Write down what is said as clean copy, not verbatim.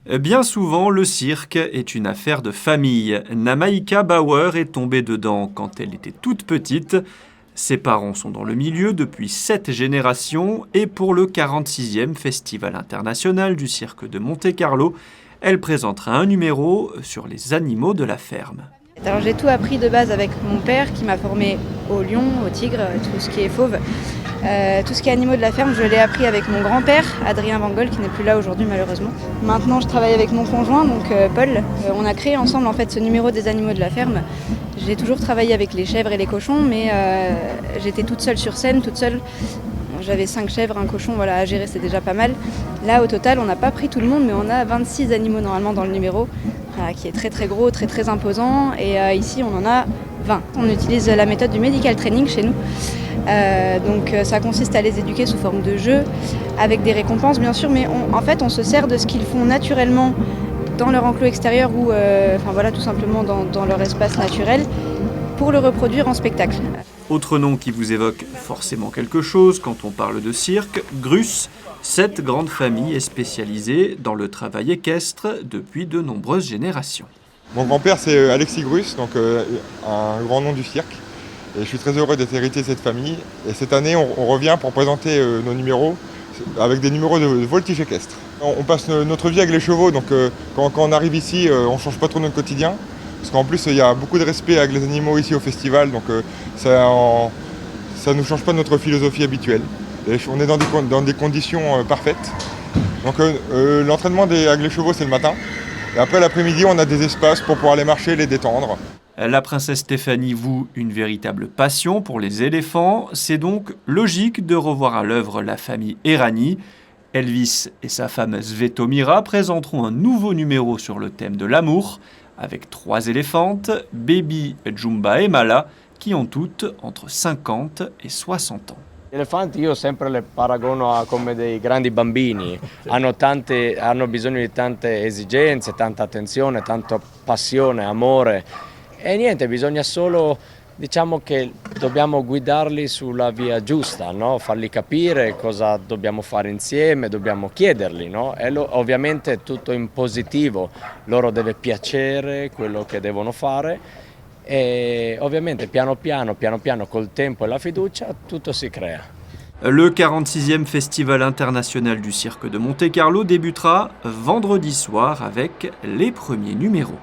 Bien souvent, le cirque est une affaire de famille. Namaika Bauer est tombée dedans quand elle était toute petite. Ses parents sont dans le milieu depuis 7 générations et pour le 46e Festival international du cirque de Monte-Carlo, elle présentera un numéro sur les animaux de la ferme. Alors j'ai tout appris de base avec mon père qui m'a formé au lion, au tigre, tout ce qui est fauve. Tout ce qui est animaux de la ferme, je l'ai appris avec mon grand-père, Adrien Van Gogh, qui n'est plus là aujourd'hui malheureusement. Maintenant je travaille avec mon conjoint, donc Paul. On a créé ensemble en fait ce numéro des animaux de la ferme. J'ai toujours travaillé avec les chèvres et les cochons, mais j'étais toute seule sur scène, toute seule. J'avais 5 chèvres, un cochon, voilà, à gérer, c'est déjà pas mal. Là, au total, on n'a pas pris tout le monde, mais on a 26 animaux normalement dans le numéro, qui est très très gros, très très imposant. Et ici, on en a 20. On utilise la méthode du medical training chez nous. Donc ça consiste à les éduquer sous forme de jeu, avec des récompenses bien sûr, mais en fait, on se sert de ce qu'ils font naturellement dans leur enclos extérieur ou tout simplement dans leur espace naturel pour le reproduire en spectacle. Autre nom qui vous évoque forcément quelque chose quand on parle de cirque, Grus. Cette grande famille est spécialisée dans le travail équestre depuis de nombreuses générations. Mon grand-père c'est Alexis Grus, donc un grand nom du cirque. Et je suis très heureux d'être hérité de cette famille. Et cette année, on revient pour présenter nos numéros avec des numéros de voltige équestre. On passe notre vie avec les chevaux, donc quand on arrive ici, on ne change pas trop notre quotidien. Parce qu'en plus, il y a beaucoup de respect avec les animaux ici au festival, donc ça ne change pas notre philosophie habituelle. Et on est dans des conditions parfaites. Donc l'entraînement avec les chevaux, c'est le matin. Et après, l'après-midi, on a des espaces pour pouvoir les marcher, les détendre. La princesse Stéphanie voue une véritable passion pour les éléphants. C'est donc logique de revoir à l'œuvre la famille Errani. Elvis et sa femme Svetomira présenteront un nouveau numéro sur le thème de l'amour, avec 3 éléphantes, Baby, Jumba et Mala, qui ont toutes entre 50 et 60 ans. Gli elefanti io sempre le paragono a come dei grandi bambini, hanno bisogno di tante esigenze, tanta attenzione, tanta passione, amore e niente, bisogna solo, diciamo che dobbiamo guidarli sulla via giusta, no? Farli capire cosa dobbiamo fare insieme, dobbiamo chiederli, no? E ovviamente tutto in positivo, loro deve piacere quello che devono fare. E ovviamente piano piano col tempo e la fiducia tutto si crea. Le 46e Festival international du cirque de Monte-Carlo débutera vendredi soir avec les premiers numéros.